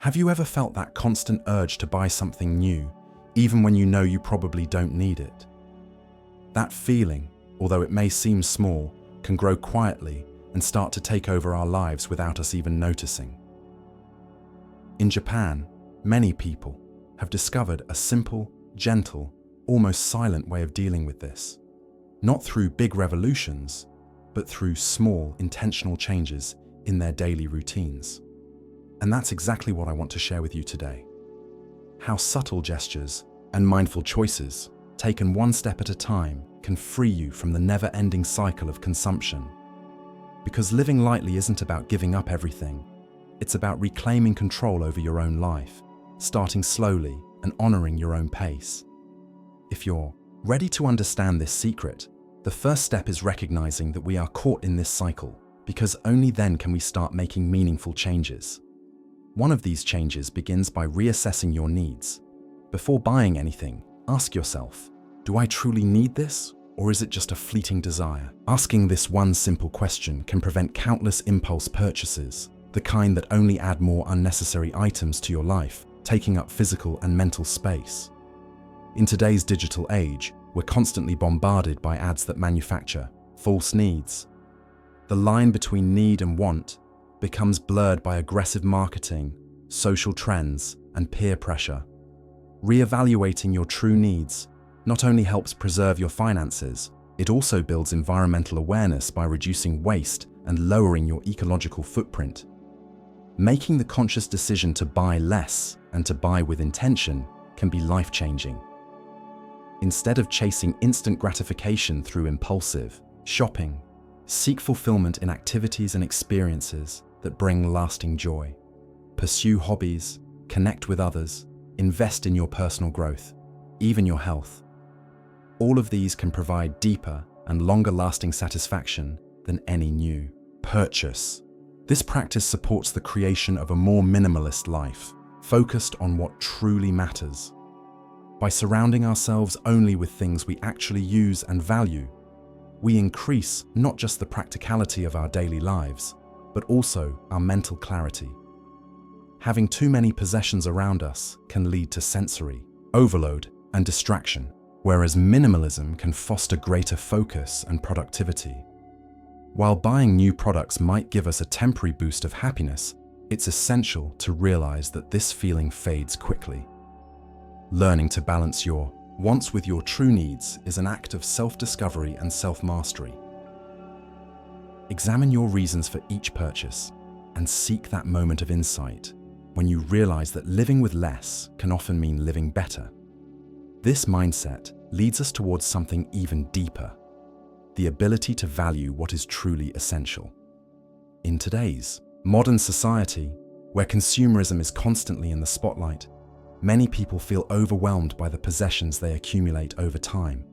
Have you ever felt that constant urge to buy something new, even when you know you probably don't need it? That feeling, although it may seem small, can grow quietly and start to take over our lives without us even noticing. In Japan, many people have discovered a simple, gentle, almost silent way of dealing with this. Not through big revolutions, but through small, intentional changes in their daily routines. And that's exactly what I want to share with you today. How subtle gestures and mindful choices, taken one step at a time, can free you from the never-ending cycle of consumption. Because living lightly isn't about giving up everything. It's about reclaiming control over your own life, starting slowly and honoring your own pace. If you're ready to understand this secret, the first step is recognizing that we are caught in this cycle, because only then can we start making meaningful changes. One of these changes begins by reassessing your needs. Before buying anything, ask yourself, do I truly need this, or is it just a fleeting desire? Asking this one simple question can prevent countless impulse purchases, the kind that only add more unnecessary items to your life, taking up physical and mental space. In today's digital age, we're constantly bombarded by ads that manufacture false needs. The line between need and want becomes blurred by aggressive marketing, social trends, and peer pressure. Reevaluating your true needs not only helps preserve your finances, it also builds environmental awareness by reducing waste and lowering your ecological footprint. Making the conscious decision to buy less and to buy with intention can be life-changing. Instead of chasing instant gratification through impulsive shopping, seek fulfillment in activities and experiences that bring lasting joy. Pursue hobbies, connect with others, invest in your personal growth, even your health. All of these can provide deeper and longer-lasting satisfaction than any new purchase. This practice supports the creation of a more minimalist life, focused on what truly matters. By surrounding ourselves only with things we actually use and value, we increase not just the practicality of our daily lives, but also our mental clarity. Having too many possessions around us can lead to sensory overload and distraction, whereas minimalism can foster greater focus and productivity. While buying new products might give us a temporary boost of happiness, it's essential to realize that this feeling fades quickly. Learning to balance your wants with your true needs is an act of self-discovery and self-mastery. Examine your reasons for each purchase and seek that moment of insight when you realize that living with less can often mean living better. This mindset leads us towards something even deeper: the ability to value what is truly essential. In today's modern society, where consumerism is constantly in the spotlight, many people feel overwhelmed by the possessions they accumulate over time.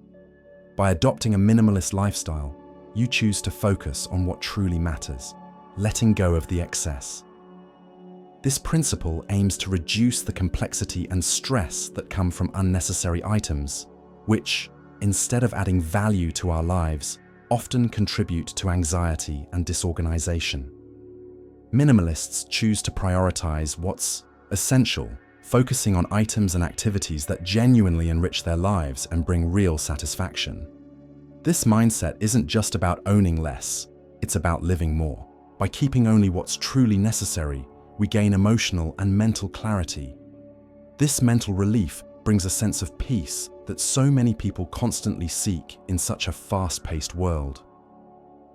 By adopting a minimalist lifestyle, you choose to focus on what truly matters, letting go of the excess. This principle aims to reduce the complexity and stress that come from unnecessary items, which, instead of adding value to our lives, often contribute to anxiety and disorganization. Minimalists choose to prioritize what's essential, focusing on items and activities that genuinely enrich their lives and bring real satisfaction. This mindset isn't just about owning less, it's about living more. By keeping only what's truly necessary, we gain emotional and mental clarity. This mental relief brings a sense of peace that so many people constantly seek in such a fast-paced world.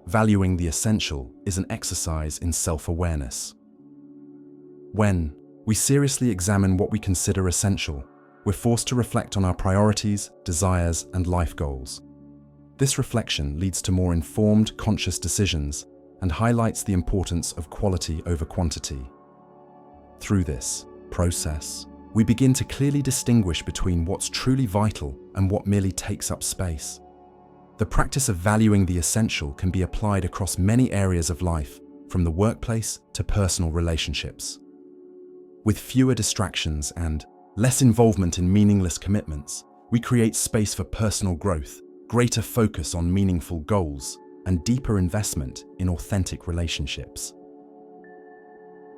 Valuing the essential is an exercise in self-awareness. When we seriously examine what we consider essential, we're forced to reflect on our priorities, desires, and life goals. This reflection leads to more informed, conscious decisions and highlights the importance of quality over quantity. Through this process, we begin to clearly distinguish between what's truly vital and what merely takes up space. The practice of valuing the essential can be applied across many areas of life, from the workplace to personal relationships. With fewer distractions and less involvement in meaningless commitments, we create space for personal growth, greater focus on meaningful goals, and deeper investment in authentic relationships.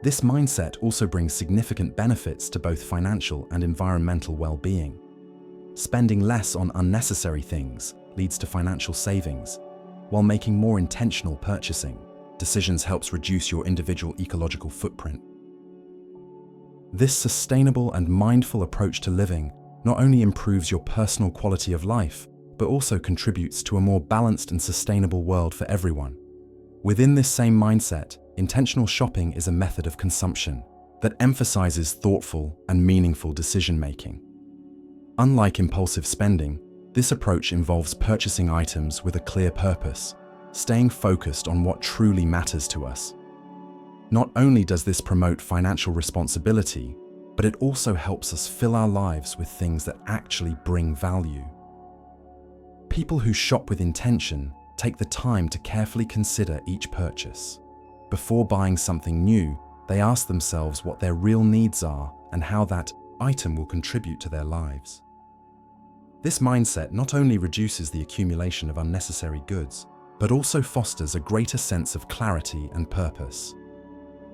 This mindset also brings significant benefits to both financial and environmental well-being. Spending less on unnecessary things leads to financial savings, while making more intentional purchasing decisions helps reduce your individual ecological footprint. This sustainable and mindful approach to living not only improves your personal quality of life, but also contributes to a more balanced and sustainable world for everyone. Within this same mindset, intentional shopping is a method of consumption that emphasizes thoughtful and meaningful decision-making. Unlike impulsive spending, this approach involves purchasing items with a clear purpose, staying focused on what truly matters to us. Not only does this promote financial responsibility, but it also helps us fill our lives with things that actually bring value. People who shop with intention take the time to carefully consider each purchase. Before buying something new, they ask themselves what their real needs are and how that item will contribute to their lives. This mindset not only reduces the accumulation of unnecessary goods, but also fosters a greater sense of clarity and purpose.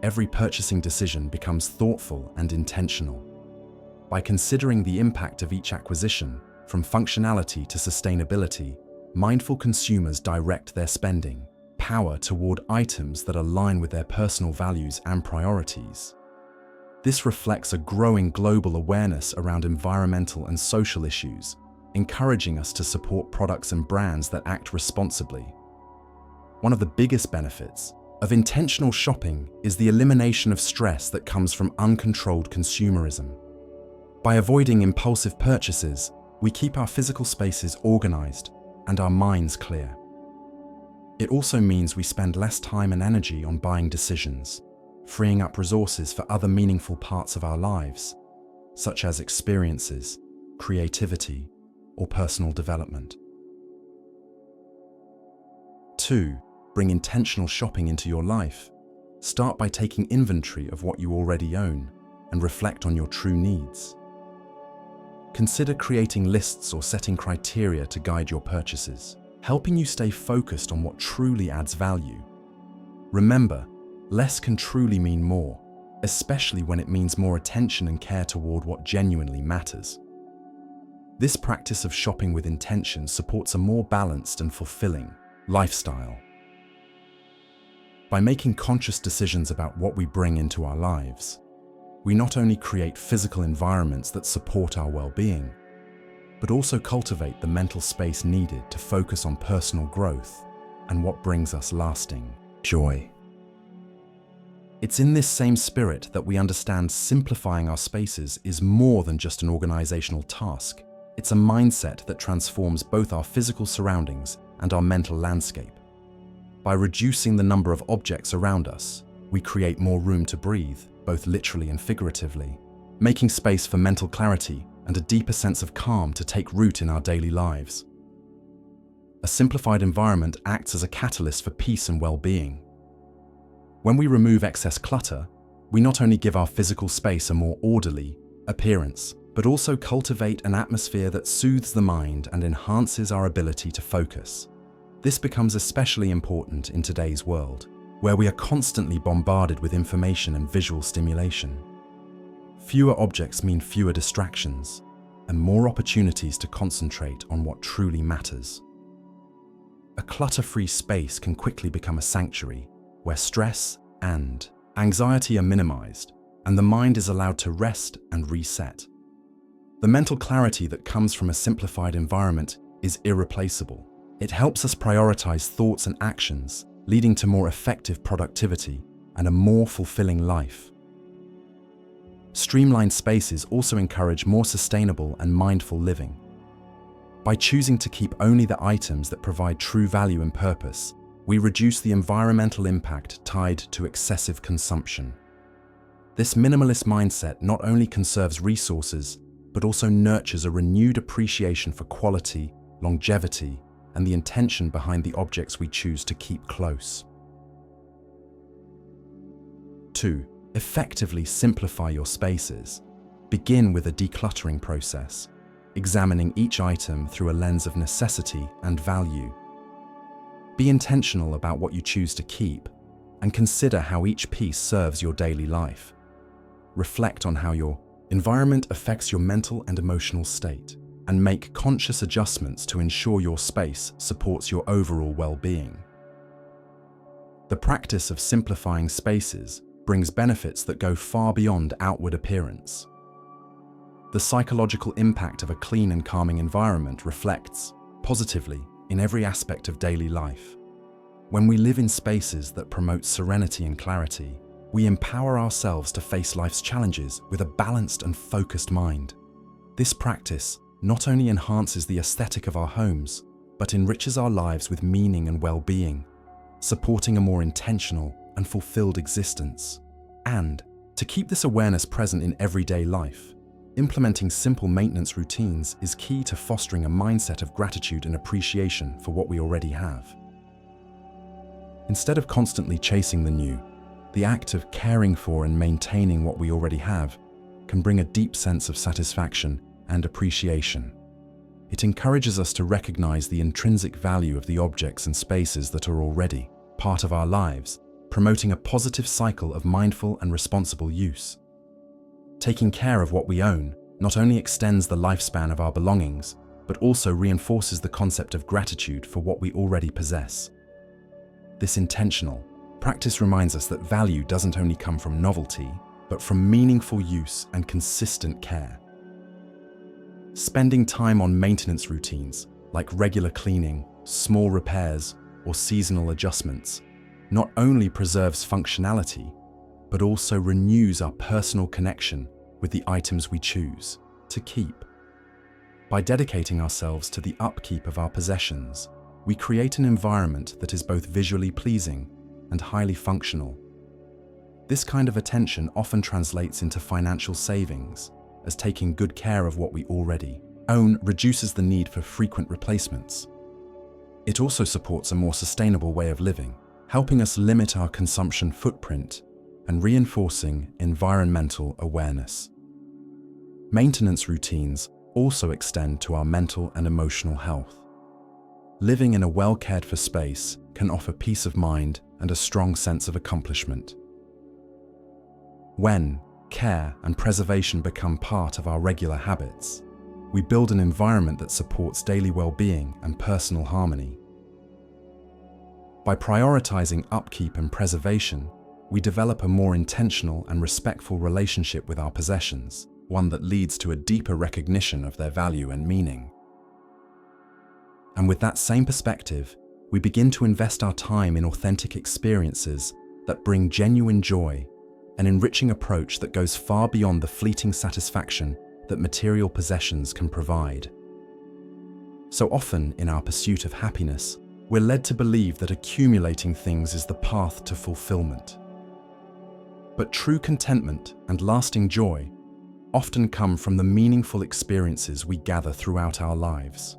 Every purchasing decision becomes thoughtful and intentional. By considering the impact of each acquisition, from functionality to sustainability, mindful consumers direct their spending power toward items that align with their personal values and priorities. This reflects a growing global awareness around environmental and social issues, encouraging us to support products and brands that act responsibly. One of the biggest benefits of intentional shopping is the elimination of stress that comes from uncontrolled consumerism. By avoiding impulsive purchases, we keep our physical spaces organized and our minds clear. It also means we spend less time and energy on buying decisions, freeing up resources for other meaningful parts of our lives, such as experiences, creativity, or personal development. 2. Bring intentional shopping into your life. Start by taking inventory of what you already own and reflect on your true needs. Consider creating lists or setting criteria to guide your purchases, helping you stay focused on what truly adds value. Remember, less can truly mean more, especially when it means more attention and care toward what genuinely matters. This practice of shopping with intention supports a more balanced and fulfilling lifestyle. By making conscious decisions about what we bring into our lives, we not only create physical environments that support our well-being, but also cultivate the mental space needed to focus on personal growth and what brings us lasting joy. It's in this same spirit that we understand simplifying our spaces is more than just an organizational task. It's a mindset that transforms both our physical surroundings and our mental landscape. By reducing the number of objects around us, we create more room to breathe, both literally and figuratively, making space for mental clarity and a deeper sense of calm to take root in our daily lives. A simplified environment acts as a catalyst for peace and well-being. When we remove excess clutter, we not only give our physical space a more orderly appearance, but also cultivate an atmosphere that soothes the mind and enhances our ability to focus. This becomes especially important in today's world, where we are constantly bombarded with information and visual stimulation. Fewer objects mean fewer distractions and more opportunities to concentrate on what truly matters. A clutter-free space can quickly become a sanctuary where stress and anxiety are minimized and the mind is allowed to rest and reset. The mental clarity that comes from a simplified environment is irreplaceable. It helps us prioritize thoughts and actions, leading to more effective productivity and a more fulfilling life. Streamlined spaces also encourage more sustainable and mindful living. By choosing to keep only the items that provide true value and purpose, we reduce the environmental impact tied to excessive consumption. This minimalist mindset not only conserves resources, but also nurtures a renewed appreciation for quality, longevity, and the intention behind the objects we choose to keep close. 2. Effectively simplify your spaces. Begin with a decluttering process, examining each item through a lens of necessity and value. Be intentional about what you choose to keep, and consider how each piece serves your daily life. Reflect on how your environment affects your mental and emotional state, and make conscious adjustments to ensure your space supports your overall well-being. The practice of simplifying spaces brings benefits that go far beyond outward appearance. The psychological impact of a clean and calming environment reflects positively in every aspect of daily life. When we live in spaces that promote serenity and clarity, we empower ourselves to face life's challenges with a balanced and focused mind. This practice not only enhances the aesthetic of our homes, but enriches our lives with meaning and well-being, supporting a more intentional and fulfilled existence. And, to keep this awareness present in everyday life, implementing simple maintenance routines is key to fostering a mindset of gratitude and appreciation for what we already have. Instead of constantly chasing the new, the act of caring for and maintaining what we already have can bring a deep sense of satisfaction and appreciation. It encourages us to recognize the intrinsic value of the objects and spaces that are already part of our lives, promoting a positive cycle of mindful and responsible use. Taking care of what we own not only extends the lifespan of our belongings, but also reinforces the concept of gratitude for what we already possess. This intentional practice reminds us that value doesn't only come from novelty, but from meaningful use and consistent care. Spending time on maintenance routines, like regular cleaning, small repairs, or seasonal adjustments, not only preserves functionality, but also renews our personal connection with the items we choose to keep. By dedicating ourselves to the upkeep of our possessions, we create an environment that is both visually pleasing and highly functional. This kind of attention often translates into financial savings, as taking good care of what we already own reduces the need for frequent replacements. It also supports a more sustainable way of living, helping us limit our consumption footprint and reinforcing environmental awareness. Maintenance routines also extend to our mental and emotional health. Living in a well-cared-for space can offer peace of mind and a strong sense of accomplishment. When care and preservation become part of our regular habits, we build an environment that supports daily well-being and personal harmony. By prioritizing upkeep and preservation, we develop a more intentional and respectful relationship with our possessions, one that leads to a deeper recognition of their value and meaning. And with that same perspective, we begin to invest our time in authentic experiences that bring genuine joy, an enriching approach that goes far beyond the fleeting satisfaction that material possessions can provide. So often in our pursuit of happiness, we're led to believe that accumulating things is the path to fulfillment. But true contentment and lasting joy often come from the meaningful experiences we gather throughout our lives.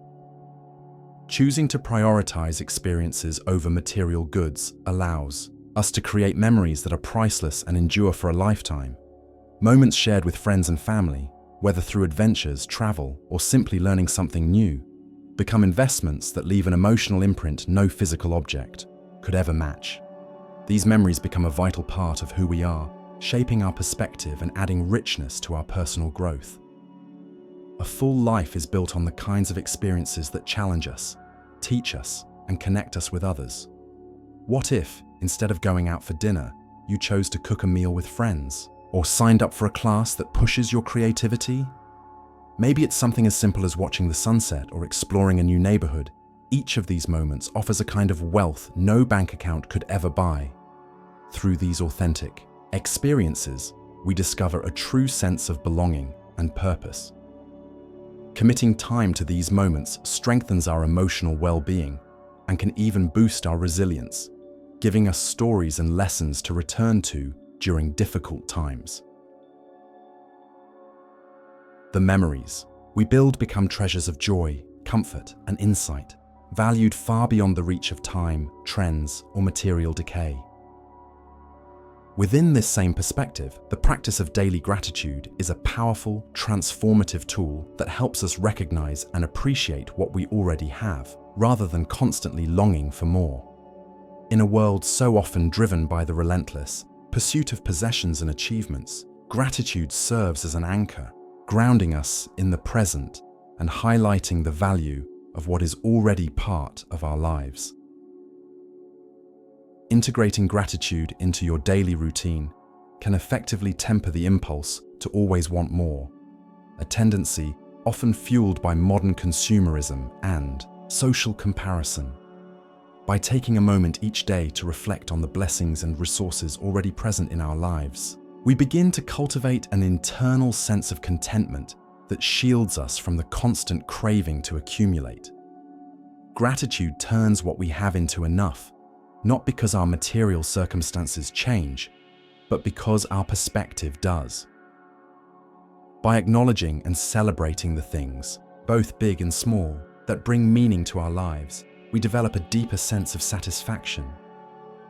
Choosing to prioritize experiences over material goods allows us to create memories that are priceless and endure for a lifetime. Moments shared with friends and family, whether through adventures, travel, or simply learning something new, become investments that leave an emotional imprint no physical object could ever match. These memories become a vital part of who we are, shaping our perspective and adding richness to our personal growth. A full life is built on the kinds of experiences that challenge us, teach us, and connect us with others. What if, instead of going out for dinner, you chose to cook a meal with friends, or signed up for a class that pushes your creativity? Maybe it's something as simple as watching the sunset or exploring a new neighborhood. Each of these moments offers a kind of wealth no bank account could ever buy. Through these authentic experiences, we discover a true sense of belonging and purpose. Committing time to these moments strengthens our emotional well-being and can even boost our resilience, giving us stories and lessons to return to during difficult times. The memories we build become treasures of joy, comfort, and insight, valued far beyond the reach of time, trends, or material decay. Within this same perspective, the practice of daily gratitude is a powerful, transformative tool that helps us recognize and appreciate what we already have, rather than constantly longing for more. In a world so often driven by the relentless pursuit of possessions and achievements, gratitude serves as an anchor, grounding us in the present and highlighting the value of what is already part of our lives. Integrating gratitude into your daily routine can effectively temper the impulse to always want more, a tendency often fueled by modern consumerism and social comparison. By taking a moment each day to reflect on the blessings and resources already present in our lives, we begin to cultivate an internal sense of contentment that shields us from the constant craving to accumulate. Gratitude turns what we have into enough, not because our material circumstances change, but because our perspective does. By acknowledging and celebrating the things, both big and small, that bring meaning to our lives, we develop a deeper sense of satisfaction.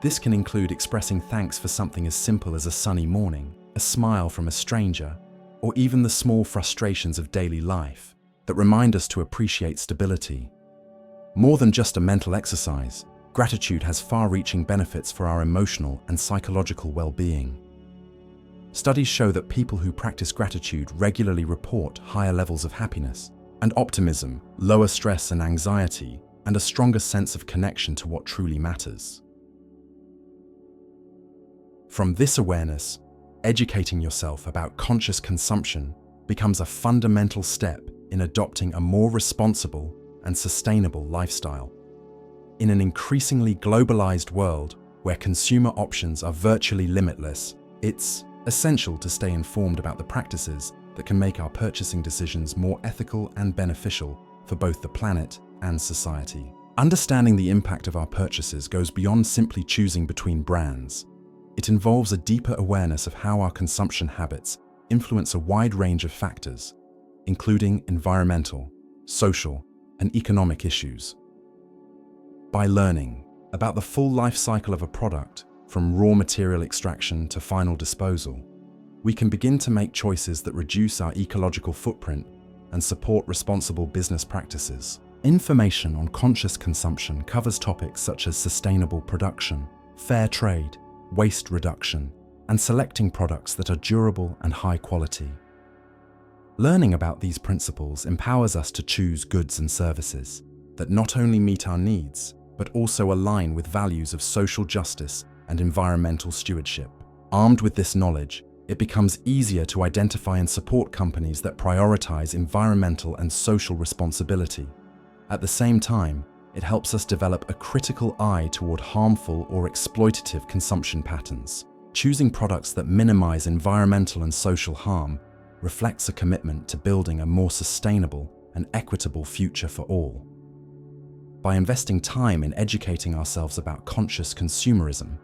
This can include expressing thanks for something as simple as a sunny morning, a smile from a stranger, or even the small frustrations of daily life that remind us to appreciate stability. More than just a mental exercise, gratitude has far-reaching benefits for our emotional and psychological well-being. Studies show that people who practice gratitude regularly report higher levels of happiness and optimism, lower stress and anxiety, and a stronger sense of connection to what truly matters. From this awareness, educating yourself about conscious consumption becomes a fundamental step in adopting a more responsible and sustainable lifestyle. In an increasingly globalized world where consumer options are virtually limitless, it's essential to stay informed about the practices that can make our purchasing decisions more ethical and beneficial for both the planet and society. Understanding the impact of our purchases goes beyond simply choosing between brands. It involves a deeper awareness of how our consumption habits influence a wide range of factors, including environmental, social, and economic issues. By learning about the full life cycle of a product, from raw material extraction to final disposal, we can begin to make choices that reduce our ecological footprint and support responsible business practices. Information on conscious consumption covers topics such as sustainable production, fair trade, waste reduction, and selecting products that are durable and high quality. Learning about these principles empowers us to choose goods and services that not only meet our needs, but also align with values of social justice and environmental stewardship. Armed with this knowledge, it becomes easier to identify and support companies that prioritize environmental and social responsibility. At the same time, it helps us develop a critical eye toward harmful or exploitative consumption patterns. Choosing products that minimize environmental and social harm reflects a commitment to building a more sustainable and equitable future for all. By investing time in educating ourselves about conscious consumerism,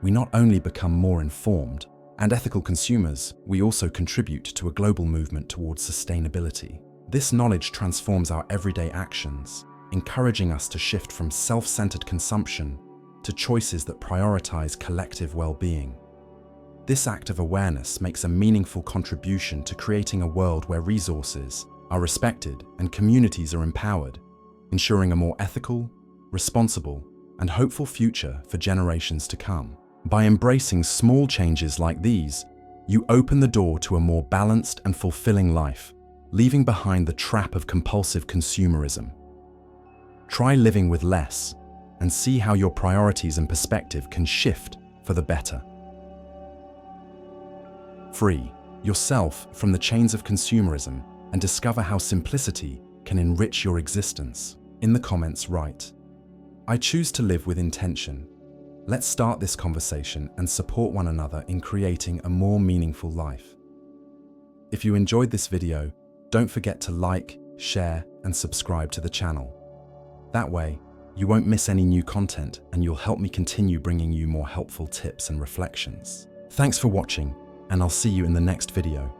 we not only become more informed and ethical consumers, we also contribute to a global movement towards sustainability. This knowledge transforms our everyday actions, encouraging us to shift from self-centered consumption to choices that prioritize collective well-being. This act of awareness makes a meaningful contribution to creating a world where resources are respected and communities are empowered, ensuring a more ethical, responsible, and hopeful future for generations to come. By embracing small changes like these, you open the door to a more balanced and fulfilling life, leaving behind the trap of compulsive consumerism. Try living with less and see how your priorities and perspective can shift for the better. Free yourself from the chains of consumerism and discover how simplicity can enrich your existence. In the comments, write, "I choose to live with intention." Let's start this conversation and support one another in creating a more meaningful life. If you enjoyed this video, don't forget to like, share, and subscribe to the channel. That way, you won't miss any new content and you'll help me continue bringing you more helpful tips and reflections. Thanks for watching, and I'll see you in the next video.